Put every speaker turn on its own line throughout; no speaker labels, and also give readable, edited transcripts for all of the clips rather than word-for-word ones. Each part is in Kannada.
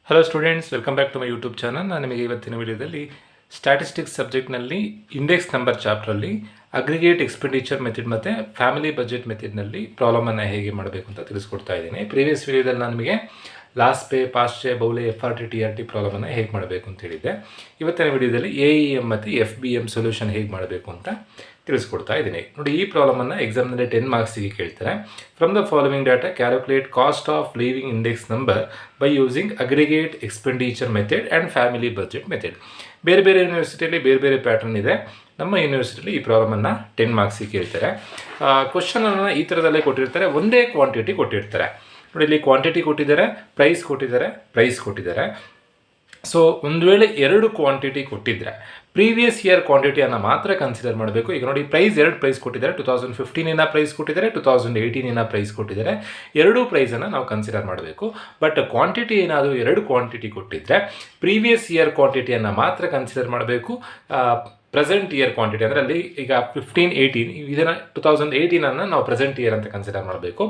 Hello students, welcome back to my YouTube channel. ನಾನು ನಿಮಗೆ ಇವತ್ತಿನ ವಿಡಿಯೋದಲ್ಲಿ ಸ್ಟ್ಯಾಟಿಸ್ಟಿಕ್ಸ್ ಸಬ್ಜೆಕ್ಟ್ನಲ್ಲಿ ಇಂಡೆಕ್ಸ್ ನಂಬರ್ ಚಾಪ್ಟ್ರಲ್ಲಿ ಅಗ್ರಿಗೇಟ್ ಎಕ್ಸ್ಪೆಂಡಿಚರ್ ಮೆಥಡ್ ಮತ್ತು ಫ್ಯಾಮಿಲಿ ಬಜೆಟ್ ಮೆಥಡ್ನಲ್ಲಿ ಪ್ರಾಬ್ಲಮನ್ನು ಹೇಗೆ ಮಾಡಬೇಕು ಅಂತ ತಿಳಿಸ್ಕೊಡ್ತಾ ಇದ್ದೀನಿ. ಪ್ರೀವಿಯಸ್ ವಿಡಿಯೋದಲ್ಲಿ ನಾನು ನಿಮಗೆ ಲಾಸ್ಟ್ ಪೇ, Paasche, Bowley, FRT, TRT ಪ್ರಾಬ್ಲಮನ್ನು ಹೇಗೆ ಮಾಡಬೇಕು ಅಂತ ಹೇಳಿದ್ದೆ. ಇವತ್ತಿನ ವಿಡಿಯೋದಲ್ಲಿ AEM ಮತ್ತು FBM ಸೊಲ್ಯೂಷನ್ ಹೇಗೆ ಮಾಡಬೇಕು ಅಂತ ತಿಳಿಸ್ಕೊಡ್ತಾ ಇದ್ದೀನಿ. ನೋಡಿ, ಈ ಪ್ರಾಬ್ಲಮನ್ನು ಎಕ್ಸಾಮ್ನಲ್ಲಿ 10 ಮಾರ್ಕ್ಸಿಗೆ ಕೇಳ್ತಾರೆ. From the following data calculate cost of living index number by using aggregate expenditure method and family budget method. ಬೇರೆ ಬೇರೆ ಯೂನಿವರ್ಸಿಟಿಯಲ್ಲಿ ಬೇರೆ ಬೇರೆ ಪ್ಯಾಟರ್ನ್ ಇದೆ. ನಮ್ಮ ಯೂನಿವರ್ಸಿಟಿಯಲ್ಲಿ ಈ ಪ್ರಾಬ್ಲಮನ್ನು 10 ಮಾರ್ಕ್ಸಿಗೆ ಕೇಳ್ತಾರೆ. ಕ್ವಶನನ್ನು ಈ ಥರದಲ್ಲೇ ಕೊಟ್ಟಿರ್ತಾರೆ, ಒಂದೇ ಕ್ವಾಂಟಿಟಿ ಕೊಟ್ಟಿರ್ತಾರೆ. ನೋಡಿ, ಇಲ್ಲಿ ಕ್ವಾಂಟಿಟಿ ಕೊಟ್ಟಿದ್ದಾರೆ, ಪ್ರೈಸ್ ಕೊಟ್ಟಿದ್ದಾರೆ. ಸೊ ಒಂದು ವೇಳೆ 2 ಕ್ವಾಂಟಿಟಿ ಕೊಟ್ಟಿದ್ದರೆ ಪ್ರೀವಿಯಸ್ ಇಯರ್ ಕ್ವಾಂಟಿಟಿಯನ್ನು ಮಾತ್ರ ಕನ್ಸಿಡರ್ ಮಾಡಬೇಕು. ಈಗ ನೋಡಿ, ಎರಡು ಪ್ರೈಸ್ ಕೊಟ್ಟಿದ್ದಾರೆ. 2015 ಪ್ರೈಸ್ ಕೊಟ್ಟಿದ್ದಾರೆ, 2018 ಪ್ರೈಸ್ ಕೊಟ್ಟಿದ್ದಾರೆ. ಎರಡೂ ಪ್ರೈಸನ್ನು ನಾವು ಕನ್ಸಿಡರ್ ಮಾಡಬೇಕು. ಬಟ್ ಕ್ವಾಂಟಿಟಿ ಏನಾದರೂ 2 ಕ್ವಾಂಟಿಟಿ ಕೊಟ್ಟಿದ್ದರೆ ಪ್ರೀವಿಯಸ್ ಇಯರ್ ಕ್ವಾಂಟಿಟಿಯನ್ನು ಮಾತ್ರ ಕನ್ಸಿಡರ್ ಮಾಡಬೇಕು. ಪ್ರೆಸೆಂಟ್ ಇಯರ್ ಕ್ವಾಂಟಿಟಿ ಅಂದರೆ ಅಲ್ಲಿ ಈಗ 15-18 ಇದನ್ನು 2018 ನಾವು ಪ್ರೆಸೆಂಟ್ ಇಯರ್ ಅಂತ ಕನ್ಸಿಡರ್ ಮಾಡಬೇಕು.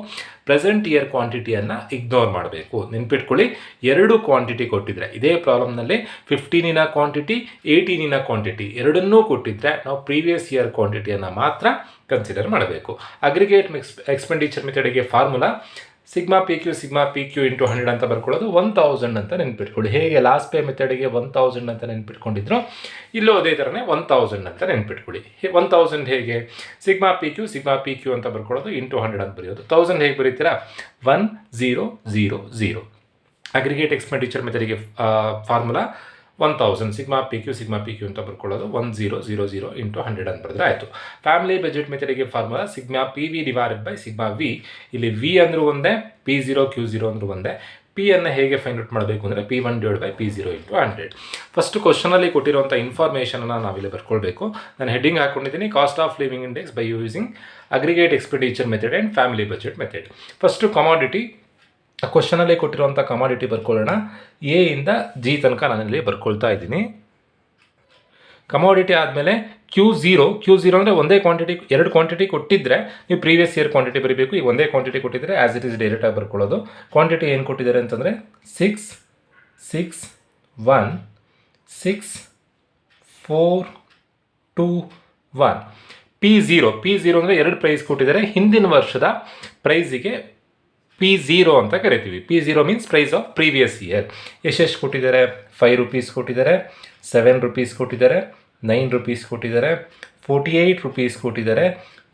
ಪ್ರೆಸೆಂಟ್ ಇಯರ್ ಕ್ವಾಂಟಿಟಿಯನ್ನು ಇಗ್ನೋರ್ ಮಾಡಬೇಕು. ನೆನ್ಪಿಟ್ಕೊಳ್ಳಿ, 2 ಕ್ವಾಂಟಿಟಿ ಕೊಟ್ಟಿದ್ರೆ ಇದೇ ಪ್ರಾಬ್ಲಮ್ನಲ್ಲಿ 15 ಕ್ವಾಂಟಿಟಿ, 18 ಕ್ವಾಂಟಿಟಿ ಎರಡನ್ನೂ ಕೊಟ್ಟಿದ್ದರೆ ನಾವು ಪ್ರೀವಿಯಸ್ ಇಯರ್ ಕ್ವಾಂಟಿಟಿಯನ್ನು ಮಾತ್ರ ಕನ್ಸಿಡರ್ ಮಾಡಬೇಕು. ಅಗ್ರಿಗೇಟ್ ಎಕ್ಸ್ಪೆಂಡಿಚರ್ ಮೆಥಡಿಗೆ formula sigma P Q into 100 ಅಂತ ಬರ್ಕೊಳ್ಳೋದು 1000 ಅಂತ ನೆನ್ಪಿಟ್ಕೊಳ್ಳಿ. ಹೇಗೆ ಲಾಸ್ಟ್ ಪೇ ಮೆಥಡಿಗೆ 1000 ಅಂತ ನೆನ್ಪಿಟ್ಕೊಂಡಿದ್ರು, ಇಲ್ಲೂ ಅದೇ ಥರನೇ 1000 ಅಂತ ನೆನ್ಪಿಟ್ಕೊಳ್ಳಿ. 1000 ಹೇಗೆ ಸಿಗ್ಮಾ ಪಿ ಕ್ಯೂ ಅಂತ ಬರ್ಕೊಳ್ಳೋದು ಇಂಟು 100 ಅಂತ ಬರೆಯೋದು. 1000 ಹೇಗೆ ಬರೀತೀರಾ? 1000. ಅಗ್ರಿಗೇಟ್ ಎಕ್ಸ್ಪೆಂಡಿಚರ್ ಮೆಥಡಿಗೆ ಫಾರ್ಮುಲಾ 1000 ಸಿಗ್ಮಾ ಪಿ ಕ್ಯೂ ಅಂತ ಬರ್ಕೊಳ್ಳೋದು 1000 ಇಂಟು 100 ಅಂತ ಬರೆದ್ರೆ ಆಯಿತು. ಫ್ಯಾಮಿಲಿ ಬಜೆಟ್ ಮೆಥಡಿಗೆ formula sigma PV divided by sigma V. ಇಲ್ಲಿ V ಅಂದರೂ ಒಂದೇ, P0 Q0 ಅಂದರೂ ಒಂದೇ. Pಯನ್ನು ಹೇಗೆ ಫೈಂಡ್ ಔಟ್ ಮಾಡಬೇಕು ಅಂದರೆ P1 divide by P0 into 100. First ಕ್ವಶನಲ್ಲಿ ಕೊಟ್ಟಿರುವಂಥ ಇನ್ಫಾರ್ಮೇಷನನ್ನು ನಾವಿಲ್ಲಿ ಬರ್ಕೊಳ್ಬೇಕು. ನಾನು ಹೆಡ್ಡಿಂಗ್ ಹಾಕ್ಕೊಂಡಿದ್ದೀನಿ, cost of living index by using aggregate expenditure method and family budget method. First commodity, ಕ್ವಶನಲ್ಲಿ ಕೊಟ್ಟಿರುವಂಥ ಕಮಾಡಿಟಿ ಬರ್ಕೊಳ್ಳೋಣ. A ಇಂದ G ತನಕ ನಾನಿಲ್ಲಿ ಬರ್ಕೊಳ್ತಾ ಇದ್ದೀನಿ. ಕಮಾಡಿಟಿ ಆದಮೇಲೆ Q0 ಅಂದರೆ ಒಂದೇ ಕ್ವಾಂಟಿಟಿ, 2 ಕ್ವಾಂಟಿಟಿ ಕೊಟ್ಟಿದ್ದರೆ ನೀವು ಪ್ರೀವಿಯಸ್ ಇಯರ್ ಕ್ವಾಂಟಿಟಿ ಬರೀಬೇಕು. ಈಗ ಒಂದೇ ಕ್ವಾಂಟಿಟಿ ಕೊಟ್ಟಿದ್ದರೆ ಆ್ಯಸ್ ಇಟ್ ಈಸ್ ಡೈರೆಕ್ಟಾಗಿ ಬರ್ಕೊಳ್ಳೋದು. ಕ್ವಾಂಟಿಟಿ ಏನು ಕೊಟ್ಟಿದ್ದಾರೆ ಅಂತಂದರೆ 6, 6, 1, 6, 4, 2, 1. P0 ಅಂದರೆ 2 ಪ್ರೈಸ್ ಕೊಟ್ಟಿದ್ದಾರೆ. ಹಿಂದಿನ ವರ್ಷದ ಪ್ರೈಸಿಗೆ P0 ಅಂತ ಕರಿತೀವಿ. P0 means price of previous year. ಎಷ್ಟೆಷ್ಟು ಕೊಟ್ಟಿದ್ದಾರೆ? 5 ರೂಪೀಸ್ ಕೊಟ್ಟಿದ್ದಾರೆ, 7 ರೂಪೀಸ್ ಕೊಟ್ಟಿದ್ದಾರೆ, 9 ರೂಪೀಸ್ ಕೊಟ್ಟಿದ್ದಾರೆ, 48 ರೂಪೀಸ್ ಕೊಟ್ಟಿದ್ದಾರೆ,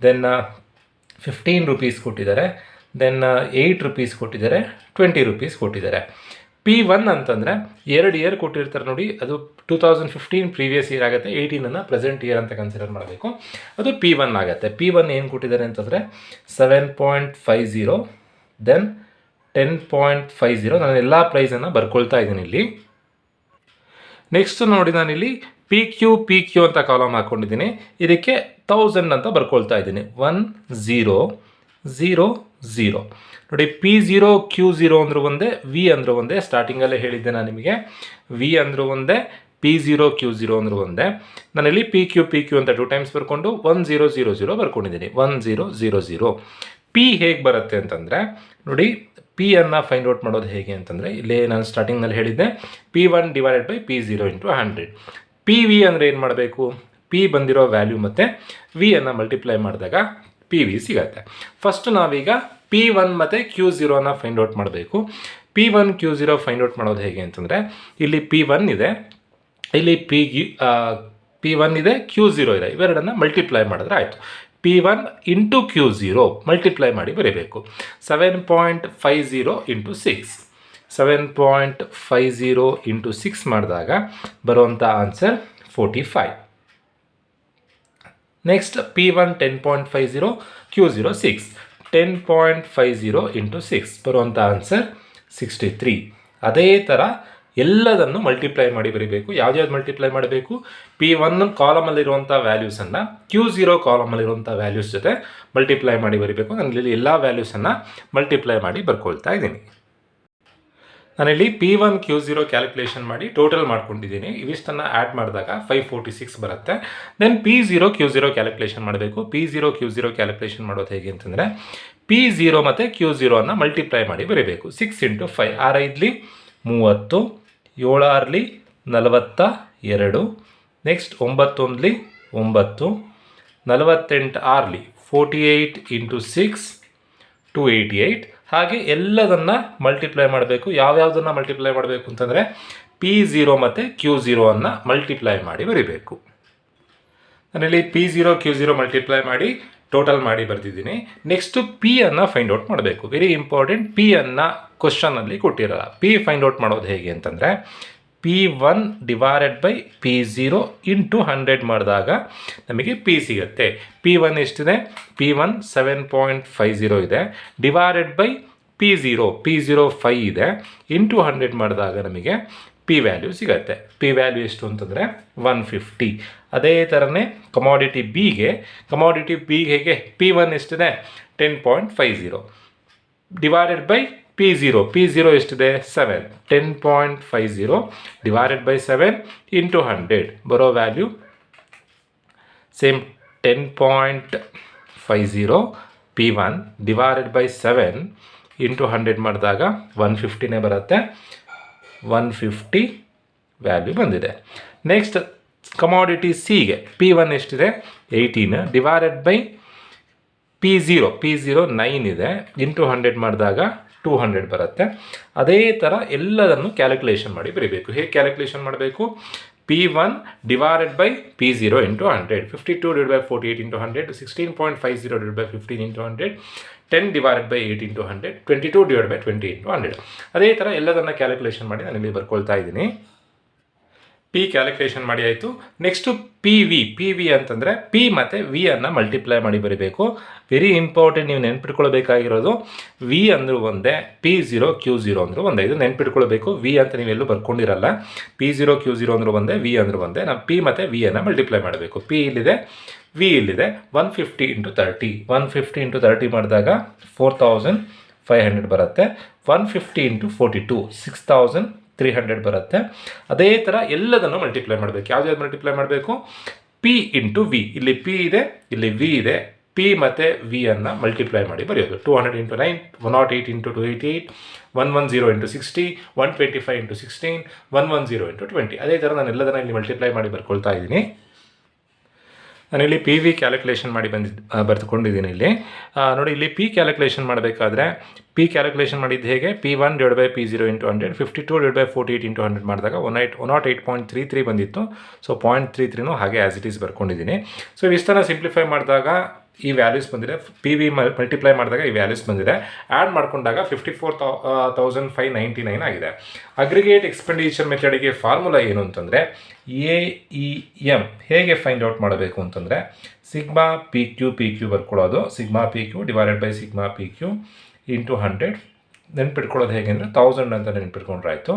ದೆನ್ 15 ರೂಪೀಸ್ ಕೊಟ್ಟಿದ್ದಾರೆ, ದೆನ್ 8 ರೂಪೀಸ್ ಕೊಟ್ಟಿದ್ದಾರೆ, 20 ರೂಪೀಸ್ ಕೊಟ್ಟಿದ್ದಾರೆ. P1 ಅಂತಂದರೆ 2 ಇಯರ್ ಕೊಟ್ಟಿರ್ತಾರೆ ನೋಡಿ, ಅದು 2015 ಪ್ರೀವಿಯಸ್ ಇಯರ್ ಆಗುತ್ತೆ, 18 ಪ್ರೆಸೆಂಟ್ ಇಯರ್ ಅಂತ ಕನ್ಸಿಡರ್ ಮಾಡಬೇಕು. ಅದು P1 ಆಗುತ್ತೆ. P1 ಏನು ಕೊಟ್ಟಿದ್ದಾರೆ ಅಂತಂದರೆ 7.50, ದೆನ್ 10.50. ನಾನು ಎಲ್ಲ ಪ್ರೈಸನ್ನು ಬರ್ಕೊಳ್ತಾ ಇದ್ದೀನಿ ಇಲ್ಲಿ. ನೆಕ್ಸ್ಟ್ ನೋಡಿ, ನಾನಿಲ್ಲಿ ಪಿ ಕ್ಯೂ ಅಂತ ಕಾಲಮ್ ಹಾಕ್ಕೊಂಡಿದ್ದೀನಿ. ಇದಕ್ಕೆ 1000 ಅಂತ ಬರ್ಕೊಳ್ತಾ ಇದ್ದೀನಿ. 1000. ನೋಡಿ, P0 Q0 ಅಂದರೂ ಒಂದೇ, V ಅಂದರೂ ಒಂದೇ. ಸ್ಟಾರ್ಟಿಂಗಲ್ಲೇ ಹೇಳಿದ್ದೆ ನಾನು ನಿಮಗೆ, V ಅಂದರೂ ಒಂದೇ, P0 Q0 ಅಂದರೂ ಒಂದೇ. ನಾನಿಲ್ಲಿ ಪಿ ಕ್ಯೂ ಅಂತ 2 ಟೈಮ್ಸ್ ಬರ್ಕೊಂಡು 1000 ಬರ್ಕೊಂಡಿದ್ದೀನಿ. 1000. P ಹೇಗೆ ಬರುತ್ತೆ ಅಂತಂದರೆ ನೋಡಿ, Pಯನ್ನು ಫೈಂಡ್ ಔಟ್ ಮಾಡೋದು ಹೇಗೆ ಅಂತಂದರೆ, ಇಲ್ಲೇ ನಾನು ಸ್ಟಾರ್ಟಿಂಗ್ನಲ್ಲಿ ಹೇಳಿದ್ದೆ P1 divided by P0 into 100. PV ಅಂದರೆ ಏನು ಮಾಡಬೇಕು? P ಬಂದಿರೋ ವ್ಯಾಲ್ಯೂ ಮತ್ತು Vಯನ್ನು ಮಲ್ಟಿಪ್ಲೈ ಮಾಡಿದಾಗ PV ಸಿಗುತ್ತೆ. ಫಸ್ಟ್ ನಾವೀಗ P1 ಮತ್ತು Q0ನ ಫೈಂಡ್ ಔಟ್ ಮಾಡಬೇಕು. P1 Q0 ಫೈಂಡ್ ಔಟ್ ಮಾಡೋದು ಹೇಗೆ ಅಂತಂದರೆ, ಇಲ್ಲಿ P1 ಇದೆ, ಇಲ್ಲಿ P1 ಇದೆ, Q0 ಇದೆ. ಇವೆರಡನ್ನು ಮಲ್ಟಿಪ್ಲೈ ಮಾಡಿದ್ರೆ ಆಯಿತು. P1 ಇಂಟು Q0 ಮಲ್ಟಿಪ್ಲೈ ಮಾಡಿ ಬರೀಬೇಕು. 7.50 ಇಂಟು 6. 7.50 ಇಂಟು 6 ಮಾಡಿದಾಗ ಬರುವಂಥ answer 45. Next P1 10.50, Q0 6. 10.50 into 6 ಬರುವಂಥ ಆನ್ಸರ್ 63. ಅದೇ ಥರ ಎಲ್ಲದನ್ನು ಮಲ್ಟಿಪ್ಲೈ ಮಾಡಿ ಬರೀಬೇಕು. ಯಾವ್ದು ಮಲ್ಟಿಪ್ಲೈ ಮಾಡಬೇಕು? P1 ಕಾಲಮಲ್ಲಿರುವಂಥ ವ್ಯಾಲ್ಯೂಸನ್ನು Q0 ಕಾಲಮಲ್ಲಿರುವಂಥ ವ್ಯಾಲ್ಯೂಸ್ ಜೊತೆ ಮಲ್ಟಿಪ್ಲೈ ಮಾಡಿ ಬರೀಬೇಕು. ನಾನಿಲ್ಲಿ ಎಲ್ಲ ವ್ಯಾಲ್ಯೂಸನ್ನು ಮಲ್ಟಿಪ್ಲೈ ಮಾಡಿ ಬರ್ಕೊಳ್ತಾ ಇದ್ದೀನಿ. ನಾನಿಲ್ಲಿ P1 Q0 ಕ್ಯಾಲ್ಕುಲೇಷನ್ ಮಾಡಿ ಟೋಟಲ್ ಮಾಡ್ಕೊಂಡಿದ್ದೀನಿ. ಇವಿಷ್ಟನ್ನು ಆ್ಯಡ್ ಮಾಡಿದಾಗ 546 ಬರುತ್ತೆ. ದೆನ್ P0 Q0 ಕ್ಯಾಲ್ಕುಲೇಷನ್ ಮಾಡಬೇಕು. P0 Q0 ಕ್ಯಾಲ್ಕುಲೇಷನ್ ಮಾಡೋದು ಹೇಗೆ ಅಂತಂದರೆ, P0 ಮತ್ತು Q0 ಮಲ್ಟಿಪ್ಲೈ ಮಾಡಿ ಬರೀಬೇಕು. 6 ಇಂಟು 5, 6 5 30, 7 42, ನೆಕ್ಸ್ಟ್ 9 9, 48 48 ಇಂಟು 6 288. ಹಾಗೆ ಎಲ್ಲದನ್ನು ಮಲ್ಟಿಪ್ಲೈ ಮಾಡಬೇಕು. ಯಾವ್ಯಾವುದನ್ನು ಮಲ್ಟಿಪ್ಲೈ ಮಾಡಬೇಕು ಅಂತಂದರೆ P0 ಮತ್ತು Q0 ಅನ್ನು ಮಲ್ಟಿಪ್ಲೈ ಮಾಡಿ ಬರೀಬೇಕು. ನಾನಿಲ್ಲಿ P0 Q0 ಮಲ್ಟಿಪ್ಲೈ ಮಾಡಿ ಟೋಟಲ್ ಮಾಡಿ ಬರೆದಿದ್ದೀನಿ. ನೆಕ್ಸ್ಟು P ಅನ್ನು ಫೈಂಡ್ ಔಟ್ ಮಾಡಬೇಕು. Very important. P ಅನ್ನು ಕ್ವಶನಲ್ಲಿ ಕೊಟ್ಟಿರಲ್ಲ. P ಫೈಂಡ್ ಔಟ್ ಮಾಡೋದು ಹೇಗೆ ಅಂತಂದರೆ P1 divided by P0 into 100 ಮಾಡಿದಾಗ ನಮಗೆ P ಸಿಗುತ್ತೆ. P1 ಎಷ್ಟಿದೆ? P1 7.50 ಇದೆ. ಡಿವೈಡೆಡ್ ಬೈ P0 5 ಇದೆ. ಇಂಟು 100 ಮಾಡಿದಾಗ ನಮಗೆ P ವ್ಯಾಲ್ಯೂ ಸಿಗುತ್ತೆ. P ವ್ಯಾಲ್ಯೂ ಎಷ್ಟು ಅಂತಂದರೆ 150. ಅದೇ ಥರನೇ ಕಮಾಡಿಟಿ ಬಿಗೆ ಹೇಗೆ P1 ಎಷ್ಟಿದೆ? 10.50 ಡಿವೈಡೆಡ್ ಬೈ P0 ಎಷ್ಟಿದೆ? 7. 10.50 ಡಿವೈಡೆಡ್ ಬೈ 7 ಇಂಟು 100 ಬರೋ value same 10.50 P1 divided by 7 into 100 ಮಾಡಿದಾಗ 150ನೇ ಬರುತ್ತೆ. 150 ವ್ಯಾಲ್ಯೂ ಬಂದಿದೆ. ನೆಕ್ಸ್ಟ್ ಕಮಾಡಿಟಿ ಸಿಗೆ P1 ಎಷ್ಟಿದೆ? 18 ಡಿವೈಡೆಡ್ ಬೈ P0 9 ಇದೆ. ಇಂಟು 100 ಮಾಡಿದಾಗ 200 ಬರುತ್ತೆ. ಅದೇ ಥರ ಎಲ್ಲದನ್ನು ಕ್ಯಾಲ್ಕುಲೇಷನ್ ಮಾಡಿ ಬರೀಬೇಕು. ಹೇಗೆ ಕ್ಯಾಲ್ಕುಲೇಷನ್ ಮಾಡಬೇಕು? P1 divided by P0 into 100, 52 divide by 48 into 100, 16.50 divide by 15 into 100, 10 divided by 8 into 100, 22 divide by 20 into 100. ಅದೇ ಥರ ಎಲ್ಲದನ್ನು ಕ್ಯಾಲ್ಕುಲೇಷನ್ ಮಾಡಿ ನಾನು ಇಲ್ಲಿ ಬರ್ಕೊಳ್ತಾ ಇದ್ದೀನಿ. P ಕ್ಯಾಲ್ಕುಲೇಷನ್ ಮಾಡಿ ಆಯಿತು. ನೆಕ್ಸ್ಟು PV ಅಂತಂದರೆ P ಮತ್ತು V ಅನ್ನು ಮಲ್ಟಿಪ್ಲೈ ಮಾಡಿ ಬರೀಬೇಕು. Very important. ನೀವು ನೆನ್ಪಿಟ್ಕೊಳ್ಬೇಕಾಗಿರೋದು V ಅಂದರೂ ಒಂದೇ, P0 Q0 ಅಂದರೂ ಒಂದೇ. ಇದು ನೆನ್ಪಿಟ್ಕೊಳ್ಬೇಕು. V ಅಂತ ನೀವೆಲ್ಲೂ ಬರ್ಕೊಂಡಿರಲ್ಲ. P0 Q0 ಅಂದರೂ ಒಂದೇ, V ಅಂದರೂ ಒಂದೇ. ನಾವು P ಮತ್ತು V ಅನ್ನು ಮಲ್ಟಿಪ್ಲೈ ಮಾಡಬೇಕು. P ಇಲ್ಲಿದೆ, V ಇಲ್ಲಿದೆ. 150 ಇಂಟು 30 150 ಇಂಟು 30 ಮಾಡಿದಾಗ 4500 ಬರುತ್ತೆ. 150 ಇಂಟು 42 6300 ಬರುತ್ತೆ. ಅದೇ ಥರ ಎಲ್ಲದನ್ನು ಮಲ್ಟಿಪ್ಲೈ ಮಾಡಬೇಕು. ಯಾವ್ದು ಮಲ್ಟಿಪ್ಲೈ ಮಾಡಬೇಕು? P into V. ಇಲ್ಲಿ P ಇದೆ, ಇಲ್ಲಿ V ಇದೆ. P ಮತ್ತು V ಅನ್ನು ಮಲ್ಟಿಪ್ಲೈ ಮಾಡಿ ಬರೆಯೋದು. 200 into 9, 108 into 288, 110 into 60, 125 into 16, 110 into 20. ಅದೇ ಥರ ನಾನು ಎಲ್ಲದನ್ನು ಇಲ್ಲಿ ಮಲ್ಟಿಪ್ಲೈ ಮಾಡಿ ಬರ್ಕೊಳ್ತಾ ಇದ್ದೀನಿ. ನಾನಿಲ್ಲಿ PV ಕ್ಯಾಲ್ಕುಲೇಷನ್ ಮಾಡಿ ಬರೆದುಕೊಂಡಿದ್ದೀನಿ. ಇಲ್ಲಿ ನೋಡಿ, ಇಲ್ಲಿ P ಕ್ಯಾಲ್ಕುಲೇಷನ್ ಮಾಡಬೇಕಾದ್ರೆ P ಕ್ಯಾಲ್ಕುಲೇಷನ್ ಮಾಡಿದ್ದು ಹೇಗೆ? P1 divide by P0 into 100, 52 divide by 48 into 100 ಮಾಡಿದಾಗ 108.33 ಬಂದಿತ್ತು. ಸೊ 0.33 ಹಾಗೆ ಆ್ಯಸ್ ಇಟ್ ಈಸ್ ಬರ್ಕೊಂಡಿದ್ದೀನಿ. ಸೊ ಇಷ್ಟನ್ನು ಸಿಂಪ್ಲಿಫೈ ಮಾಡಿದಾಗ ಈ ವ್ಯಾಲ್ಯೂಸ್ ಬಂದಿದೆ. PV ಮಲ್ಟಿಪ್ಲೈ ಮಾಡಿದಾಗ ಈ ವ್ಯಾಲ್ಯೂಸ್ ಬಂದಿದೆ. ಆ್ಯಡ್ ಮಾಡಿಕೊಂಡಾಗ 54,599 ಆಗಿದೆ. ಅಗ್ರಿಗೇಟ್ ಎಕ್ಸ್ಪೆಂಡಿಚರ್ ಮೆಥಡಿಗೆ ಫಾರ್ಮುಲಾ ಏನು ಅಂತಂದರೆ AEM. ಹೇಗೆ ಫೈಂಡ್ ಔಟ್ ಮಾಡಬೇಕು ಅಂತಂದರೆ ಸಿಗ್ಮಾ PQ ಬರ್ಕೊಳ್ಳೋದು. Sigma PQ divided by sigma PQ into 100. ನೆನ್ಪಿಟ್ಕೊಳ್ಳೋದು ಹೇಗೆ ಅಂದರೆ 1000 ಅಂತ ನೆನ್ಪಿಟ್ಕೊಂಡ್ರೆ ಆಯಿತು.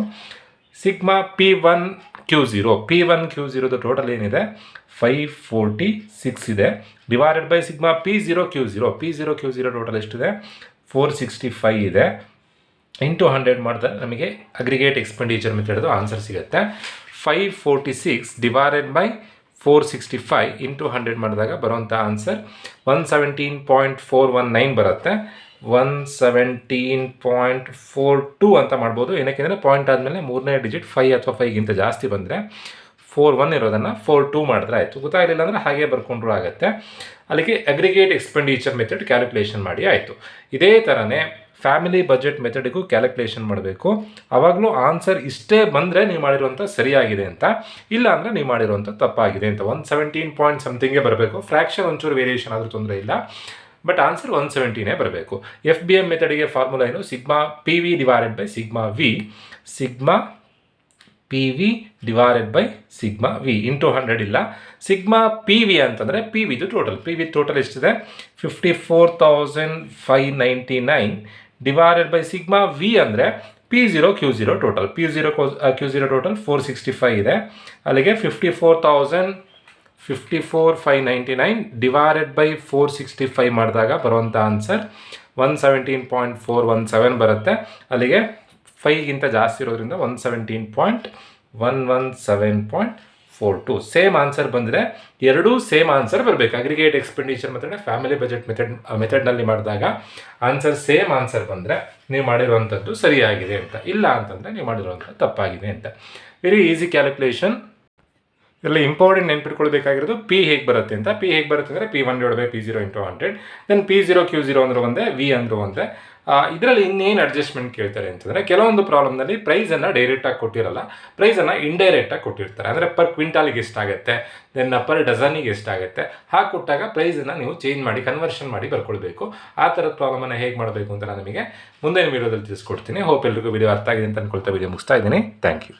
ಸಿಗ್ಮಾ P1 Q0 ಟೋಟಲ್ ಏನಿದೆ? 546 ಇದೆ. Divided by sigma P0 Q0 total ಎಷ್ಟಿದೆ? 465 ಇದೆ. ಇಂಟು 100 ಮಾಡಿದ್ರೆ ನಮಗೆ ಅಗ್ರಿಗೇಟ್ ಎಕ್ಸ್ಪೆಂಡಿಚರ್ ಮೆಥಡ್ದು ಆನ್ಸರ್ ಸಿಗುತ್ತೆ. 546 ಡಿವೈಡೆಡ್ ಬೈ 465 ಇಂಟು 100 ಮಾಡಿದಾಗ ಬರುವಂಥ ಆನ್ಸರ್ 117.419 ಬರುತ್ತೆ. 117.42 ಅಂತ ಮಾಡ್ಬೋದು. ಏನಕ್ಕೆ ಅಂದರೆ ಪಾಯಿಂಟ್ ಆದಮೇಲೆ ಮೂರನೇ ಡಿಜಿಟ್ 5 ಅಥವಾ 5ಗಿಂತ ಜಾಸ್ತಿ ಬಂದರೆ 41 ಇರೋದನ್ನು 42 ಮಾಡಿದ್ರೆ ಆಯಿತು. ಗೊತ್ತಾಗಲಿಲ್ಲ ಅಂದರೆ ಹಾಗೆ ಬರ್ಕೊಂಡ್ರೂ ಆಗುತ್ತೆ. ಅಲ್ಲಿಗೆ ಅಗ್ರಿಗೇಟ್ ಎಕ್ಸ್ಪೆಂಡಿಚರ್ ಮೆಥಡ್ ಕ್ಯಾಲ್ಕುಲೇಷನ್ ಮಾಡಿ ಆಯಿತು. ಇದೇ ಥರನೇ ಫ್ಯಾಮಿಲಿ ಬಜೆಟ್ ಮೆಥಡಿಗೂ ಕ್ಯಾಲ್ಕುಲೇಷನ್ ಮಾಡಬೇಕು. ಆವಾಗಲೂ ಆನ್ಸರ್ ಇಷ್ಟೇ ಬಂದರೆ ನೀವು ಮಾಡಿರುವಂಥ ಸರಿಯಾಗಿದೆ ಅಂತ, ಇಲ್ಲ ಅಂದರೆ ನೀವು ಮಾಡಿರುವಂಥ ತಪ್ಪಾಗಿದೆ ಅಂತ. 117 ಪಾಯಿಂಟ್ ಸಮಥಿಂಗೇ ಬರಬೇಕು. ಫ್ರ್ಯಾಕ್ಷನ್ ಒಂಚೂರು ವೇರಿಯೇಷನ್ ಆದರೂ ತೊಂದರೆ ಇಲ್ಲ, ಬಟ್ ಆನ್ಸರ್ 170ನೇ ಬರಬೇಕು. FBM ಮೆಥಡಿಗೆ ಫಾರ್ಮುಲಾ ಏನು? Sigma PV divided by sigma V. Sigma PV divided by sigma V into 100 ಇಲ್ಲ. ಸಿಗ್ಮಾ PV ಅಂತಂದರೆ PVದು ಟೋಟಲ್. PV ಟೋಟಲ್ ಎಷ್ಟಿದೆ? 54,599 ಡಿವೈಡೆಡ್ ಬೈ ಸಿಗ್ಮಾ V ಅಂದರೆ P0 Q0 total. P0 Q0 total 465 ಇದೆ. ಅಲ್ಲಿಗೆ 54,599 ಡಿವೈಡೆಡ್ ಬೈ 465 ಮಾಡಿದಾಗ ಬರುವಂಥ ಆನ್ಸರ್ 117.417 ಬರುತ್ತೆ. ಅಲ್ಲಿಗೆ 5ಗಿಂತ ಜಾಸ್ತಿ ಇರೋದ್ರಿಂದ 117.117.4 4.2 ಸೇಮ್ ಆನ್ಸರ್ ಬಂದರೆ ಎರಡೂ ಸೇಮ್ ಆನ್ಸರ್ ಬರಬೇಕು. Aggregate expenditure method family budget ಮೆಥಡ್ನಲ್ಲಿ ಮಾಡಿದಾಗ ಆನ್ಸರ್ ಸೇಮ್ ಆನ್ಸರ್ ಬಂದರೆ ನೀವು ಮಾಡಿರುವಂಥದ್ದು ಸರಿಯಾಗಿದೆ ಅಂತ, ಇಲ್ಲ ಅಂತಂದರೆ ನೀವು ಮಾಡಿರುವಂಥದ್ದು ತಪ್ಪಾಗಿದೆ ಅಂತ. Very easy calculation. ಎಲ್ಲ ಇಂಪಾರ್ಟೆಂಟ್ ನೆನ್ಪಿಟ್ಕೊಳ್ಬೇಕಾಗಿರೋದು ಪಿ ಹೇಗೆ ಬರುತ್ತೆ ಅಂತ. ಪಿ ಹೇಗೆ ಬರುತ್ತೆ ಅಂದರೆ P1/P0 × 100. ದೆನ್ P0 Q0 ಅಂದ್ರೆ ಒಂದೇ, ವಿ ಅಂದರೂ ಒಂದೇ. ಇದರಲ್ಲಿ ಇನ್ನೇನು ಅಡ್ಜಸ್ಟ್ಮೆಂಟ್ ಕೇಳ್ತಾರೆ ಅಂತಂದರೆ, ಕೆಲವೊಂದು ಪ್ರಾಬ್ಲಮ್ನಲ್ಲಿ ಪ್ರೈಸನ್ನು ಡೈರೆಕ್ಟಾಗಿ ಕೊಟ್ಟಿರಲ್ಲ, ಪ್ರೈಸನ್ನು ಇಂಡೈರೆಕ್ಟಾಗಿ ಕೊಟ್ಟಿರ್ತಾರೆ. ಅಂದರೆ ಪರ್ ಕ್ವಿಂಟಾಲಿಗೆ ಎಷ್ಟಾಗುತ್ತೆ, ದೆನ್ ಪರ್ ಡಜನಿಗೆ ಎಷ್ಟಾಗುತ್ತೆ, ಹಾಗೆ ಕೊಟ್ಟಾಗ ಪ್ರೈಸನ್ನು ನೀವು ಚೇಂಜ್ ಮಾಡಿ ಕನ್ವರ್ಷನ್ ಮಾಡಿ ಬರ್ಕೊಳ್ಬೇಕು. ಆ ಥರದ ಪ್ರಾಬ್ಲಮನ್ನು ಹೇಗೆ ಮಾಡಬೇಕು ಅಂತ ನಾನು ನಿಮಗೆ ಮುಂದಿನ ವೀಡಿಯೋದಲ್ಲಿ ತಿಳಿಸ್ಕೊಡ್ತೀನಿ. ಹೋಪ್ ಎಲ್ರಿಗೂ ವಿಡಿಯೋ ಅರ್ಥ ಆಗಿದೆ ಅಂತ ಅಂದ್ಕೊಳ್ತಾ ವಿಡಿಯೋ ಮುಗಿಸ್ತಾ ಇದ್ದೀನಿ. Thank you.